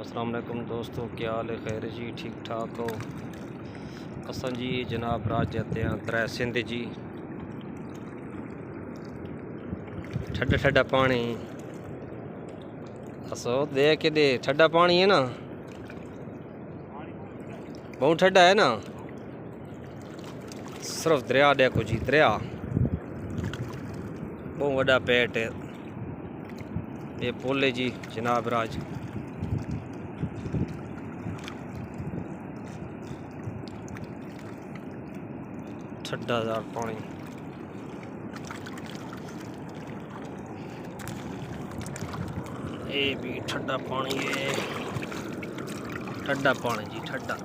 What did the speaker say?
अस्सलाम वालेकुम दोस्तों, क्या हाल है? खैर जी, ठीक ठाक हो? असन जी जनाब राज जाते हैं त्रै सिंध जी। ठंडा ठंडा पानी असो दे के दे, ठंडा पानी है ना, बहुत ठंडा है ना। सिर्फ दरिया देखो जी, दरिया बहुत बड़ा पेट है। ये पुल है जी जनाब राज। ठंडादार पानी, ये भी ठंडा पानी है, ठंडा पानी जी ठंडा।